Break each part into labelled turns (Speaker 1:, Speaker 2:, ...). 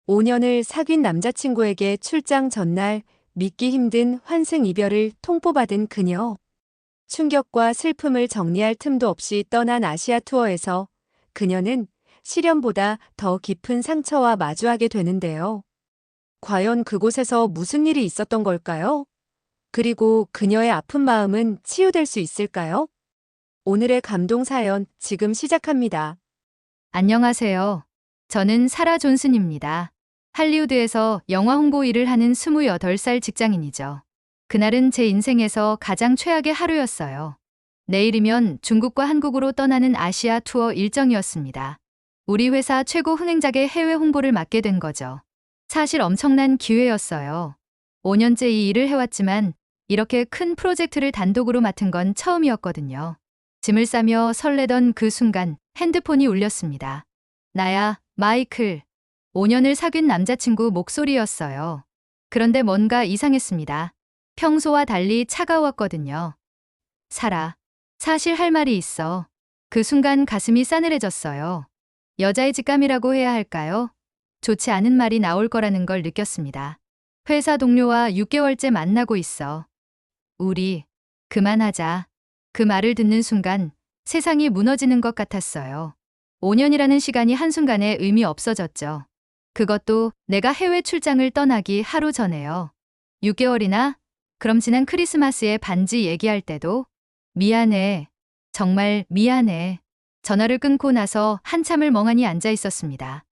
Speaker 1: 5년을 사귄 남자친구에게 출장 전날 믿기 힘든 환승 이별을 통보받은 그녀. 충격과 슬픔을 정리할 틈도 없이 떠난 아시아 투어에서 그녀는 시련보다 더 깊은 상처와 마주하게 되는데요. 과연 그곳에서 무슨 일이 있었던 걸까요? 그리고 그녀의 아픈 마음은 치유될 수 있을까요? 오늘의 감동 사연 지금 시작합니다.
Speaker 2: 안녕하세요. 저는 사라 존슨입니다. 할리우드에서 영화 홍보 일을 하는 28살 직장인이죠. 그날은 제 인생에서 가장 최악의 하루였어요. 내일이면 중국과 한국으로 떠나는 아시아 투어 일정이었습니다. 우리 회사 최고 흥행작의 해외 홍보를 맡게 된 거죠. 사실 엄청난 기회였어요. 5년째 이 일을 해왔지만 이렇게 큰 프로젝트를 단독으로 맡은 건 처음이었거든요. 짐을 싸며 설레던 그 순간 핸드폰이 울렸습니다. 나야, 마이클. 5년을 사귄 남자친구 목소리였어요. 그런데 뭔가 이상했습니다. 평소와 달리 차가웠거든요. 사라. 사실 할 말이 있어. 그 순간 가슴이 싸늘해졌어요. 여자의 직감이라고 해야 할까요? 좋지 않은 말이 나올 거라는 걸 느꼈습니다. 회사 동료와 6개월째 만나고 있어. 우리, 그만하자. 그 말을 듣는 순간 세상이 무너지는 것 같았어요. 5년이라는 시간이 한순간에 의미 없어졌죠. 그것도 내가 해외 출장을 떠나기 하루 전에요. 6개월이나? 그럼 지난 크리스마스에 반지 얘기할 때도 미안해. 정말 미안해. 전화를 끊고 나서 한참을 멍하니 앉아 있었습니다.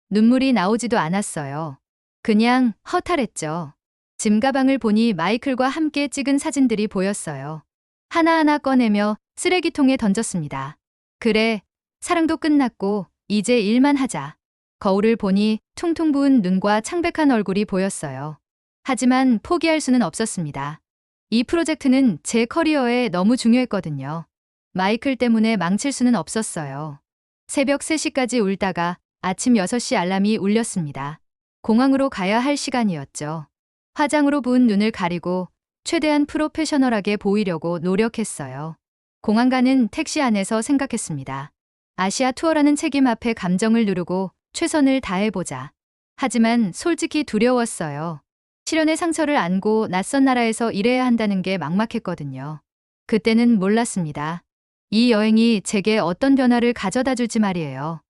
Speaker 2: 눈물이 나오지도 않았어요. 그냥 허탈했죠. 짐 가방을 보니 마이클과 함께 찍은 사진들이 보였어요. 하나하나 꺼내며 쓰레기통에 던졌습니다. 그래, 사랑도 끝났고 이제 일만 하자. 거울을 보니 퉁퉁 부은 눈과 창백한 얼굴이 보였어요. 하지만 포기할 수는 없었습니다. 이 프로젝트는 제 커리어에 너무 중요했거든요. 마이클 때문에 망칠 수는 없었어요. 새벽 3시까지 울다가 아침 6시 알람이 울렸습니다. 공항으로 가야 할 시간이었죠. 화장으로 부은 눈을 가리고 최대한 프로페셔널하게 보이려고 노력했어요. 공항 가는 택시 안에서 생각했습니다. 아시아 투어라는 책임 앞에 감정을 누르고 최선을 다해보자. 하지만 솔직히 두려웠어요. 시련의 상처를 안고 낯선 나라에서 일해야 한다는 게 막막했거든요. 그때는 몰랐습니다. 이 여행이 제게 어떤 변화를 가져다 줄지 말이에요.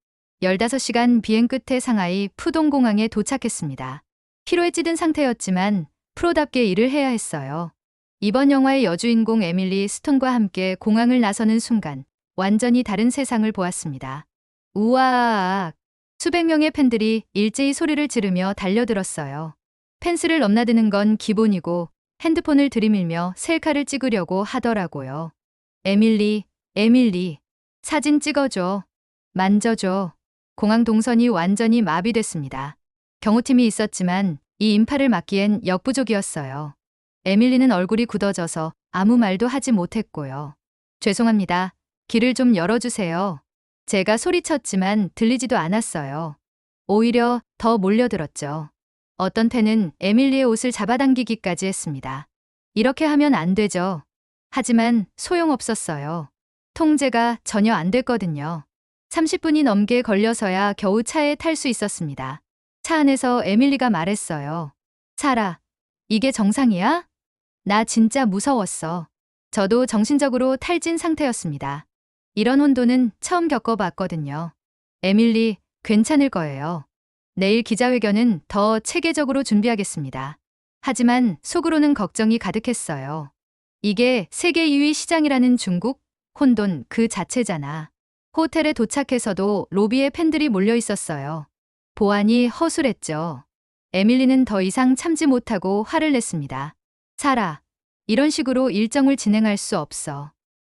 Speaker 2: 15시간 비행 끝에 상하이 푸동공항에 도착했습니다. 피로에 찌든 상태였지만 프로답게 일을 해야 했어요. 이번 영화의 여주인공 에밀리 스톤과 함께 공항을 나서는 순간 완전히 다른 세상을 보았습니다. 우와악! 수백 명의 팬들이 일제히 소리를 지르며 달려들었어요. 펜스를 넘나드는 건 기본이고 핸드폰을 들이밀며 셀카를 찍으려고 하더라고요. 에밀리, 에밀리, 사진 찍어줘. 만져줘. 공항 동선이 완전히 마비됐습니다. 경호팀이 있었지만 이 인파를 막기엔 역부족이었어요. 에밀리는 얼굴이 굳어져서 아무 말도 하지 못했고요. 죄송합니다. 길을 좀 열어주세요. 제가 소리쳤지만 들리지도 않았어요. 오히려 더 몰려들었죠. 어떤 팬은 에밀리의 옷을 잡아당기기까지 했습니다. 이렇게 하면 안 되죠. 하지만 소용없었어요. 통제가 전혀 안 됐거든요. 30분이 넘게 걸려서야 겨우 차에 탈 수 있었습니다. 차 안에서 에밀리가 말했어요. 사라, 이게 정상이야? 나 진짜 무서웠어. 저도 정신적으로 탈진 상태였습니다. 이런 혼돈은 처음 겪어봤거든요. 에밀리, 괜찮을 거예요. 내일 기자회견은 더 체계적으로 준비하겠습니다. 하지만 속으로는 걱정이 가득했어요. 이게 세계 2위 시장이라는 중국? 혼돈 그 자체잖아. 호텔에 도착해서도 로비에 팬들이 몰려 있었어요. 보안이 허술했죠. 에밀리는 더 이상 참지 못하고 화를 냈습니다. 사라, 이런 식으로 일정을 진행할 수 없어.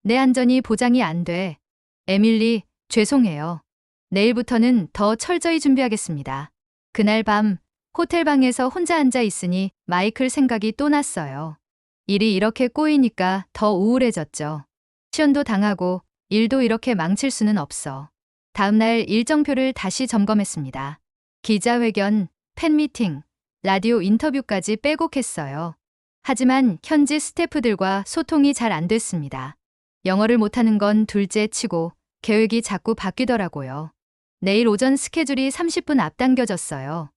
Speaker 2: 내 안전이 보장이 안 돼. 에밀리, 죄송해요. 내일부터는 더 철저히 준비하겠습니다. 그날 밤 호텔 방에서 혼자 앉아 있으니 마이클 생각이 또 났어요. 일이 이렇게 꼬이니까 더 우울해졌죠. 시연도 당하고 일도 이렇게 망칠 수는 없어. 다음날 일정표를 다시 점검했습니다. 기자회견, 팬미팅, 라디오 인터뷰까지 빼곡했어요. 하지만 현지 스태프들과 소통이 잘 안 됐습니다. 영어를 못하는 건 둘째 치고 계획이 자꾸 바뀌더라고요. 내일 오전 스케줄이 30분 앞당겨졌어요.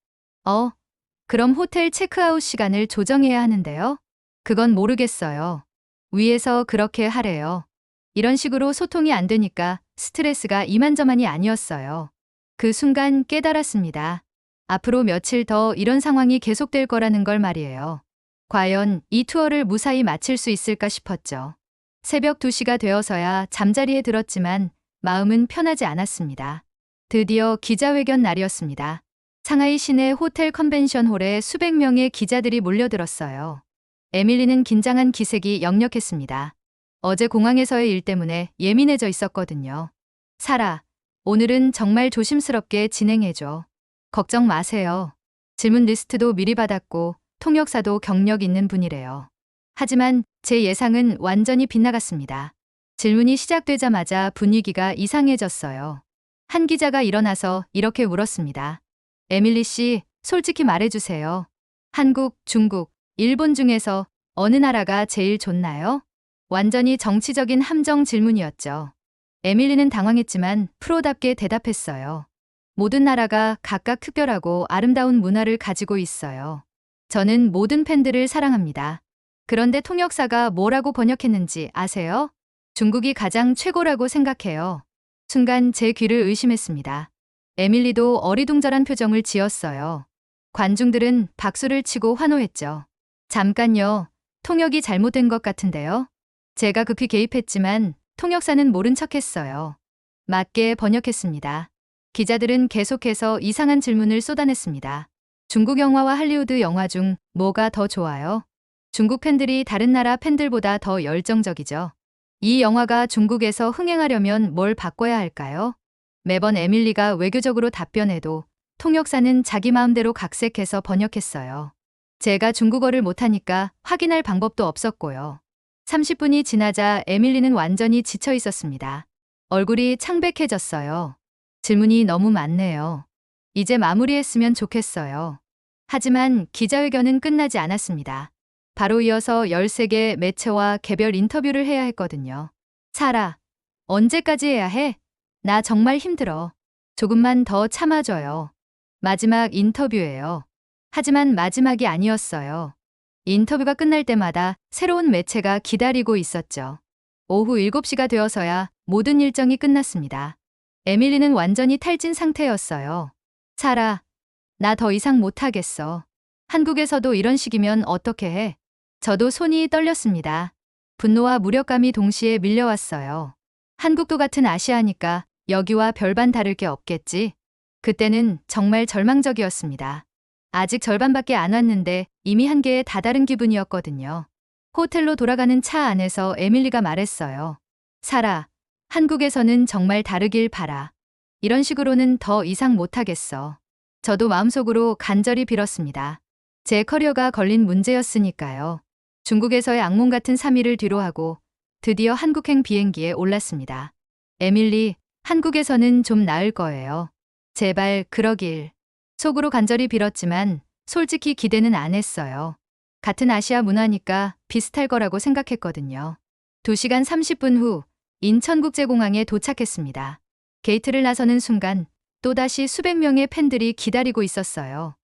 Speaker 2: 그럼 호텔 체크아웃 시간을 조정해야 하는데요? 그건 모르겠어요. 위에서 그렇게 하래요. 이런 식으로 소통이 안 되니까 스트레스가 이만저만이 아니었어요. 그 순간 깨달았습니다. 앞으로 며칠 더 이런 상황이 계속될 거라는 걸 말이에요. 과연 이 투어를 무사히 마칠 수 있을까 싶었죠. 새벽 2시가 되어서야 잠자리에 들었지만 마음은 편하지 않았습니다. 드디어 기자회견 날이었습니다. 상하이 시내 호텔 컨벤션홀에 수백 명의 기자들이 몰려들었어요. 에밀리는 긴장한 기색이 역력했습니다. 어제 공항에서의 일 때문에 예민해져 있었거든요. 사라, 오늘은 정말 조심스럽게 진행해줘. 걱정 마세요. 질문 리스트도 미리 받았고 통역사도 경력 있는 분이래요. 하지만 제 예상은 완전히 빗나갔습니다. 질문이 시작되자마자 분위기가 이상해졌어요. 한 기자가 일어나서 이렇게 물었습니다. 에밀리 씨, 솔직히 말해주세요. 한국, 중국, 일본 중에서 어느 나라가 제일 좋나요? 완전히 정치적인 함정 질문이었죠. 에밀리는 당황했지만 프로답게 대답했어요. 모든 나라가 각각 특별하고 아름다운 문화를 가지고 있어요. 저는 모든 팬들을 사랑합니다. 그런데 통역사가 뭐라고 번역했는지 아세요? 중국이 가장 최고라고 생각해요. 순간 제 귀를 의심했습니다. 에밀리도 어리둥절한 표정을 지었어요. 관중들은 박수를 치고 환호했죠. 잠깐요. 통역이 잘못된 것 같은데요. 제가 급히 개입했지만 통역사는 모른 척했어요. 맞게 번역했습니다. 기자들은 계속해서 이상한 질문을 쏟아냈습니다. 중국 영화와 할리우드 영화 중 뭐가 더 좋아요? 중국 팬들이 다른 나라 팬들보다 더 열정적이죠. 이 영화가 중국에서 흥행하려면 뭘 바꿔야 할까요? 매번 에밀리가 외교적으로 답변해도 통역사는 자기 마음대로 각색해서 번역했어요. 제가 중국어를 못하니까 확인할 방법도 없었고요. 30분이 지나자 에밀리는 완전히 지쳐 있었습니다. 얼굴이 창백해졌어요. 질문이 너무 많네요. 이제 마무리했으면 좋겠어요. 하지만 기자회견은 끝나지 않았습니다. 바로 이어서 13개 매체와 개별 인터뷰를 해야 했거든요. 사라, 언제까지 해야 해? 나 정말 힘들어. 조금만 더 참아줘요. 마지막 인터뷰예요. 하지만 마지막이 아니었어요. 인터뷰가 끝날 때마다 새로운 매체가 기다리고 있었죠. 오후 7시가 되어서야 모든 일정이 끝났습니다. 에밀리는 완전히 탈진 상태였어요. 사라, 나 더 이상 못하겠어. 한국에서도 이런 식이면 어떻게 해? 저도 손이 떨렸습니다. 분노와 무력감이 동시에 밀려왔어요. 한국도 같은 아시아니까 여기와 별반 다를 게 없겠지. 그때는 정말 절망적이었습니다. 아직 절반밖에 안 왔는데 이미 한계에 다다른 기분이었거든요. 호텔로 돌아가는 차 안에서 에밀리가 말했어요. 사라, 한국에서는 정말 다르길 바라. 이런 식으로는 더 이상 못하겠어. 저도 마음속으로 간절히 빌었습니다. 제 커리어가 걸린 문제였으니까요. 중국에서의 악몽 같은 3일을 뒤로하고 드디어 한국행 비행기에 올랐습니다. 에밀리, 한국에서는 좀 나을 거예요. 제발 그러길. 속으로 간절히 빌었지만 솔직히 기대는 안 했어요. 같은 아시아 문화니까 비슷할 거라고 생각했거든요. 2시간 30분 후 인천국제공항에 도착했습니다. 게이트를 나서는 순간 또다시 수백 명의 팬들이 기다리고 있었어요.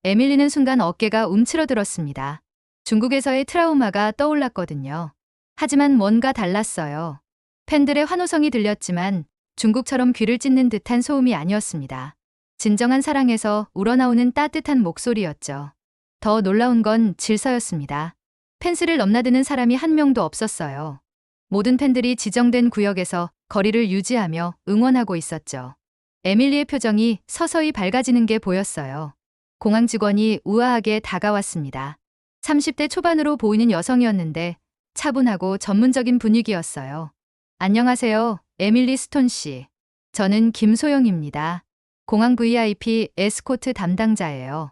Speaker 2: 에밀리는 순간 어깨가 움츠러들었습니다. 중국에서의 트라우마가 떠올랐거든요. 하지만 뭔가 달랐어요. 팬들의 환호성이 들렸지만 중국처럼 귀를 찢는 듯한 소음이 아니었습니다. 진정한 사랑에서 우러나오는 따뜻한 목소리였죠. 더 놀라운 건 질서였습니다. 펜스를 넘나드는 사람이 한 명도 없었어요. 모든 팬들이 지정된 구역에서 거리를 유지하며 응원하고 있었죠. 에밀리의 표정이 서서히 밝아지는 게 보였어요. 공항 직원이 우아하게 다가왔습니다. 30대 초반으로 보이는 여성이었는데 차분하고 전문적인 분위기였어요. 안녕하세요, 에밀리 스톤 씨. 저는 김소영입니다. 공항 VIP 에스코트 담당자예요.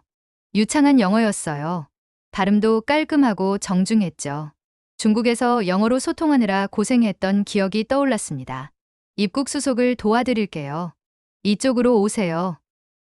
Speaker 2: 유창한 영어였어요. 발음도 깔끔하고 정중했죠. 중국에서 영어로 소통하느라 고생했던 기억이 떠올랐습니다. 입국 수속을 도와드릴게요. 이쪽으로 오세요.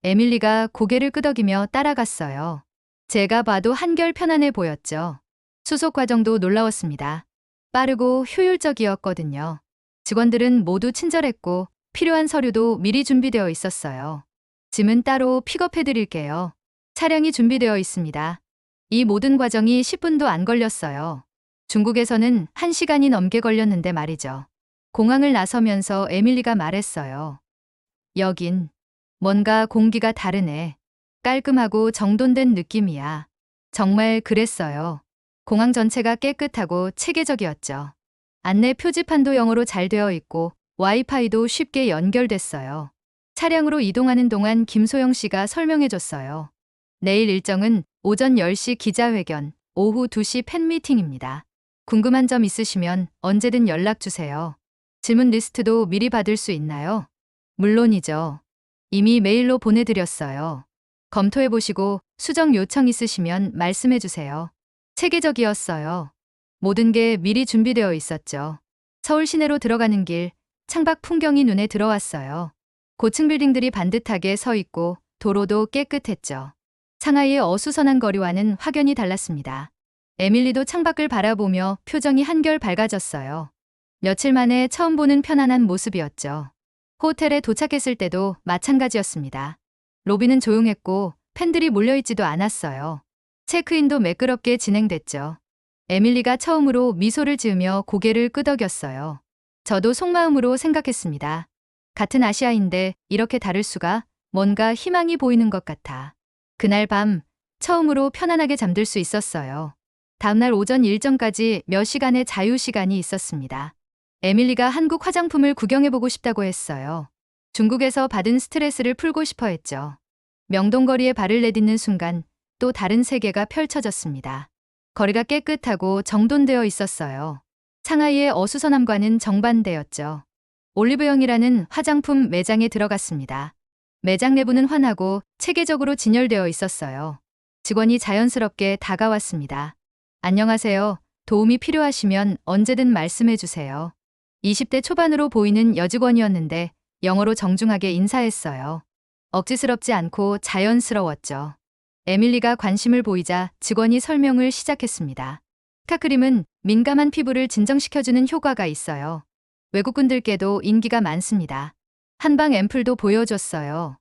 Speaker 2: 에밀리가 고개를 끄덕이며 따라갔어요. 제가 봐도 한결 편안해 보였죠. 수속 과정도 놀라웠습니다. 빠르고 효율적이었거든요. 직원들은 모두 친절했고 필요한 서류도 미리 준비되어 있었어요. 짐은 따로 픽업해 드릴게요. 차량이 준비되어 있습니다. 이 모든 과정이 10분도 안 걸렸어요. 중국에서는 1시간이 넘게 걸렸는데 말이죠. 공항을 나서면서 에밀리가 말했어요. 여긴 뭔가 공기가 다르네. 깔끔하고 정돈된 느낌이야. 정말 그랬어요. 공항 전체가 깨끗하고 체계적이었죠. 안내 표지판도 영어로 잘 되어 있고 와이파이도 쉽게 연결됐어요. 차량으로 이동하는 동안 김소영 씨가 설명해 줬어요. 내일 일정은 오전 10시 기자회견, 오후 2시 팬미팅입니다. 궁금한 점 있으시면 언제든 연락 주세요. 질문 리스트도 미리 받을 수 있나요? 물론이죠. 이미 메일로 보내드렸어요. 검토해보시고 수정 요청 있으시면 말씀해 주세요. 체계적이었어요. 모든 게 미리 준비되어 있었죠. 서울 시내로 들어가는 길, 창밖 풍경이 눈에 들어왔어요. 고층 빌딩들이 반듯하게 서 있고 도로도 깨끗했죠. 상하이의 어수선한 거리와는 확연히 달랐습니다. 에밀리도 창밖을 바라보며 표정이 한결 밝아졌어요. 며칠 만에 처음 보는 편안한 모습이었죠. 호텔에 도착했을 때도 마찬가지였습니다. 로비는 조용했고 팬들이 몰려있지도 않았어요. 체크인도 매끄럽게 진행됐죠. 에밀리가 처음으로 미소를 지으며 고개를 끄덕였어요. 저도 속마음으로 생각했습니다. 같은 아시아인데 이렇게 다를 수가, 뭔가 희망이 보이는 것 같아. 그날 밤 처음으로 편안하게 잠들 수 있었어요. 다음날 오전 일정까지 몇 시간의 자유시간이 있었습니다. 에밀리가 한국 화장품을 구경해보고 싶다고 했어요. 중국에서 받은 스트레스를 풀고 싶어 했죠. 명동거리에 발을 내딛는 순간 또 다른 세계가 펼쳐졌습니다. 거리가 깨끗하고 정돈되어 있었어요. 상하이의 어수선함과는 정반대였죠. 올리브영이라는 화장품 매장에 들어갔습니다. 매장 내부는 환하고 체계적으로 진열되어 있었어요. 직원이 자연스럽게 다가왔습니다. 안녕하세요. 도움이 필요하시면 언제든 말씀해 주세요. 20대 초반으로 보이는 여직원이었는데 영어로 정중하게 인사했어요. 억지스럽지 않고 자연스러웠죠. 에밀리가 관심을 보이자 직원이 설명을 시작했습니다. 스카크림은 민감한 피부를 진정시켜주는 효과가 있어요. 외국분들께도 인기가 많습니다. 한방 앰플도 보여줬어요.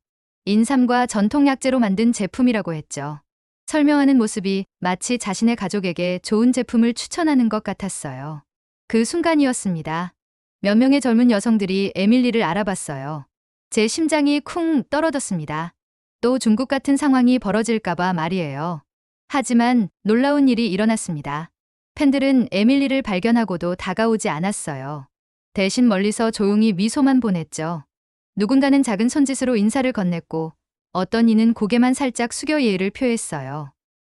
Speaker 2: 인삼과 전통약재로 만든 제품이라고 했죠. 설명하는 모습이 마치 자신의 가족에게 좋은 제품을 추천하는 것 같았어요. 그 순간이었습니다. 몇 명의 젊은 여성들이 에밀리를 알아봤어요. 제 심장이 쿵 떨어졌습니다. 또 중국 같은 상황이 벌어질까봐 말이에요. 하지만 놀라운 일이 일어났습니다. 팬들은 에밀리를 발견하고도 다가오지 않았어요. 대신 멀리서 조용히 미소만 보냈죠. 누군가는 작은 손짓으로 인사를 건넸고 어떤 이는 고개만 살짝 숙여 예의를 표했어요.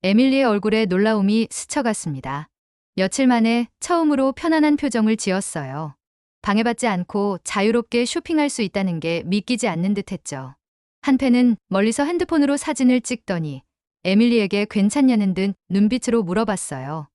Speaker 2: 에밀리의 얼굴에 놀라움이 스쳐갔습니다. 며칠 만에 처음으로 편안한 표정을 지었어요. 방해받지 않고 자유롭게 쇼핑할 수 있다는 게 믿기지 않는 듯했죠. 한 팬은 멀리서 핸드폰으로 사진을 찍더니 에밀리에게 괜찮냐는 듯 눈빛으로 물어봤어요.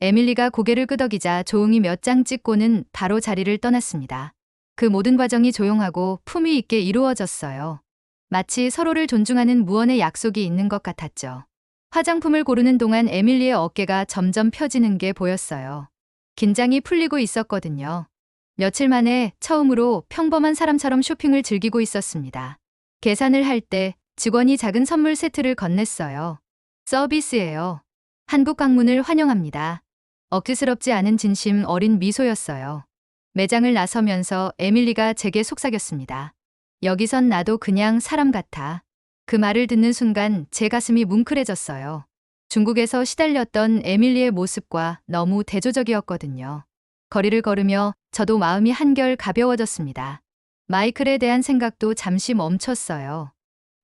Speaker 2: 에밀리가 고개를 끄덕이자 조용히 몇 장 찍고는 바로 자리를 떠났습니다. 그 모든 과정이 조용하고 품위 있게 이루어졌어요. 마치 서로를 존중하는 무언의 약속이 있는 것 같았죠. 화장품을 고르는 동안 에밀리의 어깨가 점점 펴지는 게 보였어요. 긴장이 풀리고 있었거든요. 며칠 만에 처음으로 평범한 사람처럼 쇼핑을 즐기고 있었습니다. 계산을 할 때 직원이 작은 선물 세트를 건넸어요. 서비스예요. 한국 방문을 환영합니다. 억지스럽지 않은 진심 어린 미소였어요. 매장을 나서면서 에밀리가 제게 속삭였습니다. 여기선 나도 그냥 사람 같아. 그 말을 듣는 순간 제 가슴이 뭉클해졌어요. 중국에서 시달렸던 에밀리의 모습과 너무 대조적이었거든요. 거리를 걸으며 저도 마음이 한결 가벼워졌습니다. 마이클에 대한 생각도 잠시 멈췄어요.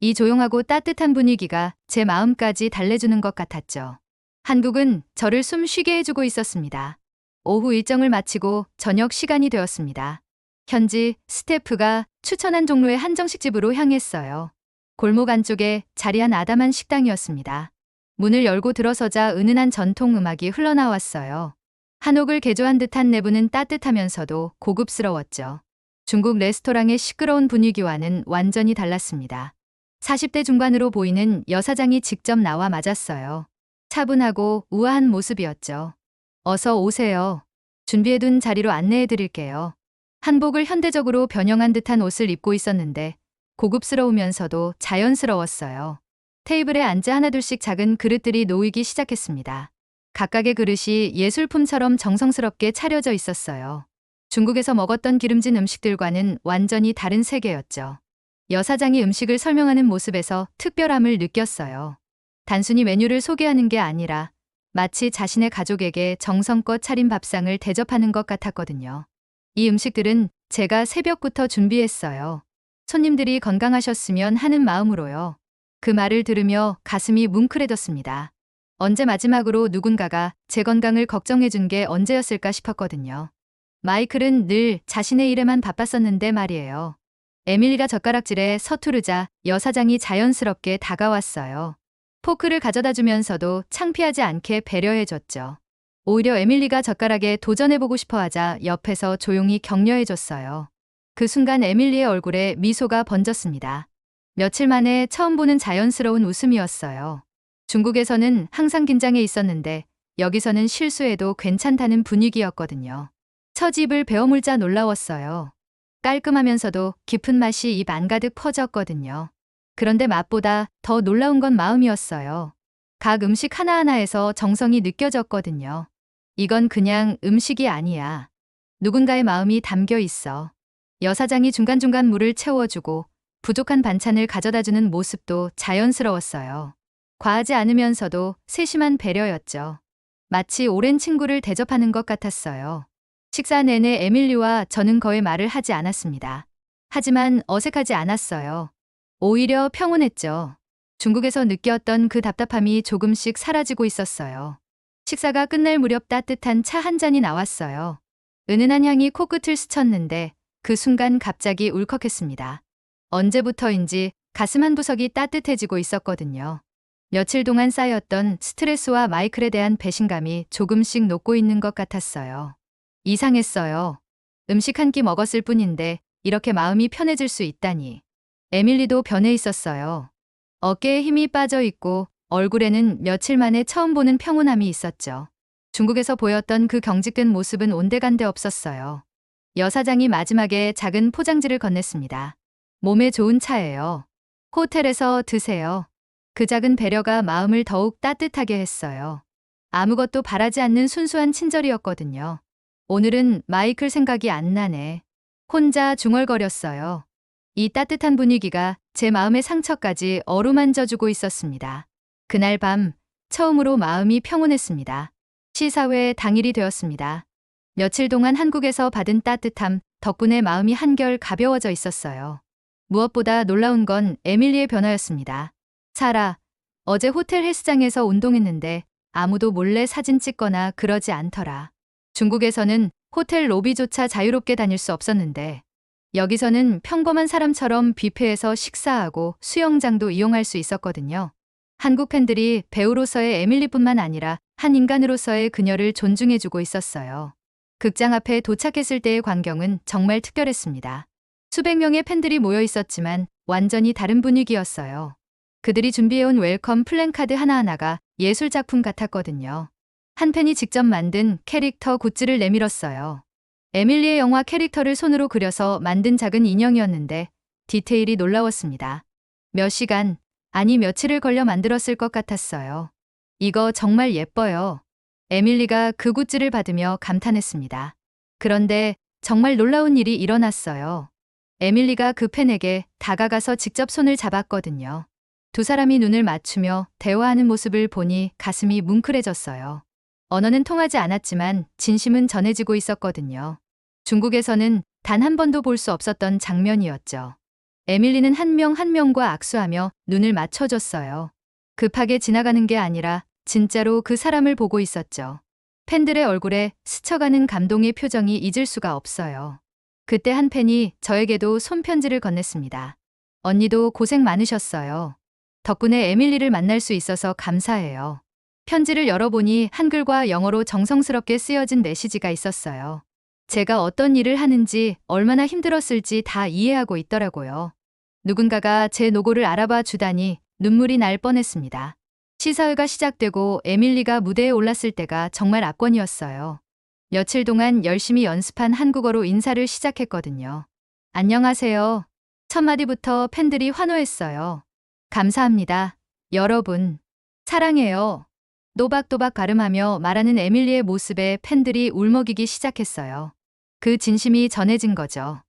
Speaker 2: 이 조용하고 따뜻한 분위기가 제 마음까지 달래주는 것 같았죠. 한국은 저를 숨 쉬게 해주고 있었습니다. 오후 일정을 마치고 저녁 시간이 되었습니다. 현지 스태프가 추천한 종로의 한정식집으로 향했어요. 골목 안쪽에 자리한 아담한 식당이었습니다. 문을 열고 들어서자 은은한 전통 음악이 흘러나왔어요. 한옥을 개조한 듯한 내부는 따뜻하면서도 고급스러웠죠. 중국 레스토랑의 시끄러운 분위기와는 완전히 달랐습니다. 40대 중반으로 보이는 여사장이 직접 나와 맞았어요. 차분하고 우아한 모습이었죠. 어서 오세요. 준비해둔 자리로 안내해 드릴게요. 한복을 현대적으로 변형한 듯한 옷을 입고 있었는데 고급스러우면서도 자연스러웠어요. 테이블에 앉아 하나둘씩 작은 그릇들이 놓이기 시작했습니다. 각각의 그릇이 예술품처럼 정성스럽게 차려져 있었어요. 중국에서 먹었던 기름진 음식들과는 완전히 다른 세계였죠. 여사장이 음식을 설명하는 모습에서 특별함을 느꼈어요. 단순히 메뉴를 소개하는 게 아니라 마치 자신의 가족에게 정성껏 차린 밥상을 대접하는 것 같았거든요. 이 음식들은 제가 새벽부터 준비했어요. 손님들이 건강하셨으면 하는 마음으로요. 그 말을 들으며 가슴이 뭉클해졌습니다. 언제 마지막으로 누군가가 제 건강을 걱정해준 게 언제였을까 싶었거든요. 마이클은 늘 자신의 일에만 바빴었는데 말이에요. 에밀리가 젓가락질에 서투르자 여사장이 자연스럽게 다가왔어요. 포크를 가져다 주면서도 창피하지 않게 배려해줬죠. 오히려 에밀리가 젓가락에 도전해보고 싶어 하자 옆에서 조용히 격려해줬어요. 그 순간 에밀리의 얼굴에 미소가 번졌습니다. 며칠 만에 처음 보는 자연스러운 웃음이었어요. 중국에서는 항상 긴장해 있었는데 여기서는 실수해도 괜찮다는 분위기였거든요. 첫 입을 베어물자 놀라웠어요. 깔끔하면서도 깊은 맛이 입 안가득 퍼졌거든요. 그런데 맛보다 더 놀라운 건 마음이었어요. 각 음식 하나하나에서 정성이 느껴졌거든요. 이건 그냥 음식이 아니야. 누군가의 마음이 담겨 있어. 여사장이 중간중간 물을 채워주고 부족한 반찬을 가져다주는 모습도 자연스러웠어요. 과하지 않으면서도 세심한 배려였죠. 마치 오랜 친구를 대접하는 것 같았어요. 식사 내내 에밀리와 저는 거의 말을 하지 않았습니다. 하지만 어색하지 않았어요. 오히려 평온했죠. 중국에서 느꼈던 그 답답함이 조금씩 사라지고 있었어요. 식사가 끝날 무렵 따뜻한 차 한 잔이 나왔어요. 은은한 향이 코끝을 스쳤는데 그 순간 갑자기 울컥했습니다. 언제부터인지 가슴 한 구석이 따뜻해지고 있었거든요. 며칠 동안 쌓였던 스트레스와 마이클에 대한 배신감이 조금씩 녹고 있는 것 같았어요. 이상했어요. 음식 한 끼 먹었을 뿐인데 이렇게 마음이 편해질 수 있다니. 에밀리도 변해 있었어요. 어깨에 힘이 빠져 있고 얼굴에는 며칠 만에 처음 보는 평온함이 있었죠. 중국에서 보였던 그 경직된 모습은 온데간데 없었어요. 여사장이 마지막에 작은 포장지를 건넸습니다. 몸에 좋은 차예요. 호텔에서 드세요. 그 작은 배려가 마음을 더욱 따뜻하게 했어요. 아무것도 바라지 않는 순수한 친절이었거든요. 오늘은 마이클 생각이 안 나네. 혼자 중얼거렸어요. 이 따뜻한 분위기가 제 마음의 상처까지 어루만져주고 있었습니다. 그날 밤 처음으로 마음이 평온했습니다. 시사회 당일이 되었습니다. 며칠 동안 한국에서 받은 따뜻함 덕분에 마음이 한결 가벼워져 있었어요. 무엇보다 놀라운 건 에밀리의 변화였습니다. 사라, 어제 호텔 헬스장에서 운동했는데 아무도 몰래 사진 찍거나 그러지 않더라. 중국에서는 호텔 로비조차 자유롭게 다닐 수 없었는데 여기서는 평범한 사람처럼 뷔페에서 식사하고 수영장도 이용할 수 있었거든요. 한국 팬들이 배우로서의 에밀리뿐만 아니라 한 인간으로서의 그녀를 존중해주고 있었어요. 극장 앞에 도착했을 때의 광경은 정말 특별했습니다. 수백 명의 팬들이 모여 있었지만 완전히 다른 분위기였어요. 그들이 준비해온 웰컴 플랜카드 하나하나가 예술작품 같았거든요. 한 팬이 직접 만든 캐릭터 굿즈를 내밀었어요. 에밀리의 영화 캐릭터를 손으로 그려서 만든 작은 인형이었는데 디테일이 놀라웠습니다. 몇 시간, 아니 며칠을 걸려 만들었을 것 같았어요. 이거 정말 예뻐요. 에밀리가 그 굿즈를 받으며 감탄했습니다. 그런데 정말 놀라운 일이 일어났어요. 에밀리가 그 팬에게 다가가서 직접 손을 잡았거든요. 두 사람이 눈을 맞추며 대화하는 모습을 보니 가슴이 뭉클해졌어요. 언어는 통하지 않았지만 진심은 전해지고 있었거든요. 중국에서는 단 한 번도 볼 수 없었던 장면이었죠. 에밀리는 한 명 한 명과 악수하며 눈을 맞춰줬어요. 급하게 지나가는 게 아니라 진짜로 그 사람을 보고 있었죠. 팬들의 얼굴에 스쳐가는 감동의 표정이 잊을 수가 없어요. 그때 한 팬이 저에게도 손편지를 건넸습니다. 언니도 고생 많으셨어요. 덕분에 에밀리를 만날 수 있어서 감사해요. 편지를 열어보니 한글과 영어로 정성스럽게 쓰여진 메시지가 있었어요. 제가 어떤 일을 하는지 얼마나 힘들었을지 다 이해하고 있더라고요. 누군가가 제 노고를 알아봐 주다니 눈물이 날 뻔했습니다. 시사회가 시작되고 에밀리가 무대에 올랐을 때가 정말 압권이었어요. 며칠 동안 열심히 연습한 한국어로 인사를 시작했거든요. 안녕하세요. 첫 마디부터 팬들이 환호했어요. 감사합니다. 여러분, 사랑해요. 또박또박 발음하며 말하는 에밀리의 모습에 팬들이 울먹이기 시작했어요. 그 진심이 전해진 거죠.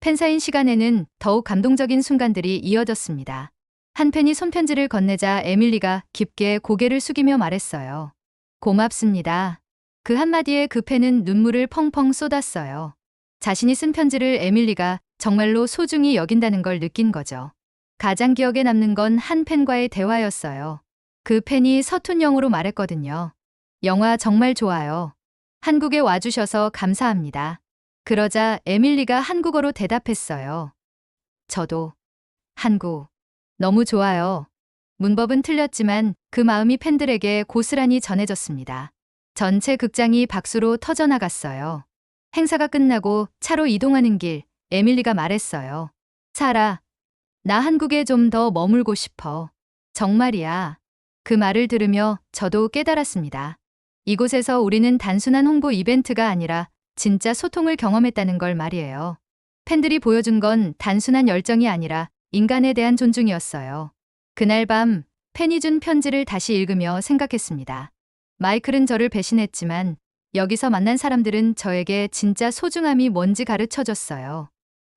Speaker 2: 팬사인 시간에는 더욱 감동적인 순간들이 이어졌습니다. 한 팬이 손편지를 건네자 에밀리가 깊게 고개를 숙이며 말했어요. 고맙습니다. 그 한마디에 그 팬은 눈물을 펑펑 쏟았어요. 자신이 쓴 편지를 에밀리가 정말로 소중히 여긴다는 걸 느낀 거죠. 가장 기억에 남는 건 한 팬과의 대화였어요. 그 팬이 서툰 영어로 말했거든요. 영화 정말 좋아요. 한국에 와주셔서 감사합니다. 그러자 에밀리가 한국어로 대답했어요. 저도. 한국. 너무 좋아요. 문법은 틀렸지만 그 마음이 팬들에게 고스란히 전해졌습니다. 전체 극장이 박수로 터져나갔어요. 행사가 끝나고 차로 이동하는 길, 에밀리가 말했어요. 사라, 나 한국에 좀 더 머물고 싶어. 정말이야. 그 말을 들으며 저도 깨달았습니다. 이곳에서 우리는 단순한 홍보 이벤트가 아니라 진짜 소통을 경험했다는 걸 말이에요. 팬들이 보여준 건 단순한 열정이 아니라 인간에 대한 존중이었어요. 그날 밤 팬이 준 편지를 다시 읽으며 생각했습니다. 마이클은 저를 배신했지만 여기서 만난 사람들은 저에게 진짜 소중함이 뭔지 가르쳐줬어요.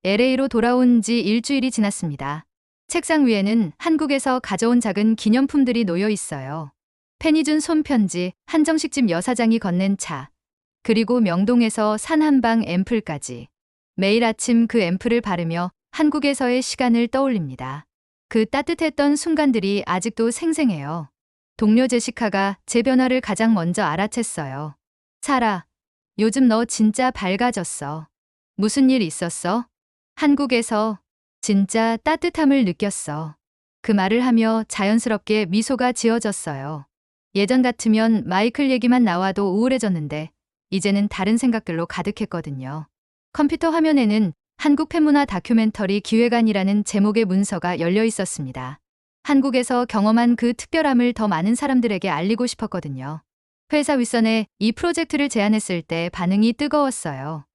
Speaker 2: LA로 돌아온 지 일주일이 지났습니다. 책상 위에는 한국에서 가져온 작은 기념품들이 놓여 있어요. 팬이 준 손편지, 한정식 집 여사장이 건넨 차, 그리고 명동에서 산 한방 앰플까지. 매일 아침 그 앰플을 바르며 한국에서의 시간을 떠올립니다. 그 따뜻했던 순간들이 아직도 생생해요. 동료 제시카가 제 변화를 가장 먼저 알아챘어요. 사라, 요즘 너 진짜 밝아졌어. 무슨 일 있었어? 한국에서 진짜 따뜻함을 느꼈어. 그 말을 하며 자연스럽게 미소가 지어졌어요. 예전 같으면 마이클 얘기만 나와도 우울해졌는데 이제는 다른 생각들로 가득했거든요. 컴퓨터 화면에는 한국 팬문화 다큐멘터리 기획안이라는 제목의 문서가 열려 있었습니다. 한국에서 경험한 그 특별함을 더 많은 사람들에게 알리고 싶었거든요. 회사 윗선에 이 프로젝트를 제안했을 때 반응이 뜨거웠어요.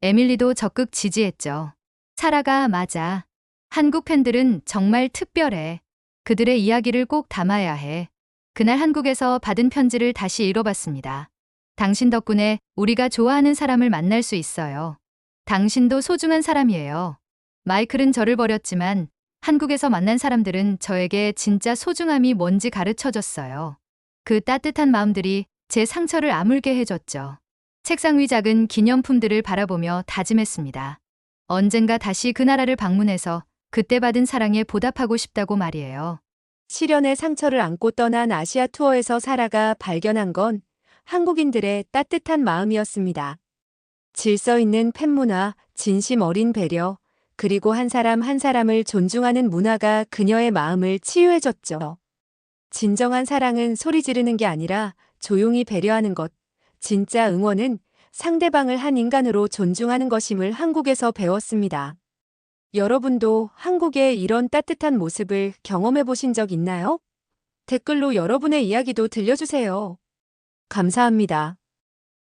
Speaker 2: 에밀리도 적극 지지했죠. 사라가 맞아. 한국 팬들은 정말 특별해. 그들의 이야기를 꼭 담아야 해. 그날 한국에서 받은 편지를 다시 읽어봤습니다. 당신 덕분에 우리가 좋아하는 사람을 만날 수 있어요. 당신도 소중한 사람이에요. 마이클은 저를 버렸지만 한국에서 만난 사람들은 저에게 진짜 소중함이 뭔지 가르쳐줬어요. 그 따뜻한 마음들이 제 상처를 아물게 해줬죠. 책상 위 작은 기념품들을 바라보며 다짐했습니다. 언젠가 다시 그 나라를 방문해서 그때 받은 사랑에 보답하고 싶다고 말이에요.
Speaker 1: 시련의 상처를 안고 떠난 아시아 투어에서 사라가 발견한 건 한국인들의 따뜻한 마음이었습니다. 질서 있는 팬문화, 진심 어린 배려, 그리고 한 사람 한 사람을 존중하는 문화가 그녀의 마음을 치유해줬죠. 진정한 사랑은 소리 지르는 게 아니라 조용히 배려하는 것, 진짜 응원은 상대방을 한 인간으로 존중하는 것임을 한국에서 배웠습니다. 여러분도 한국의 이런 따뜻한 모습을 경험해 보신 적 있나요? 댓글로 여러분의 이야기도 들려주세요. 감사합니다.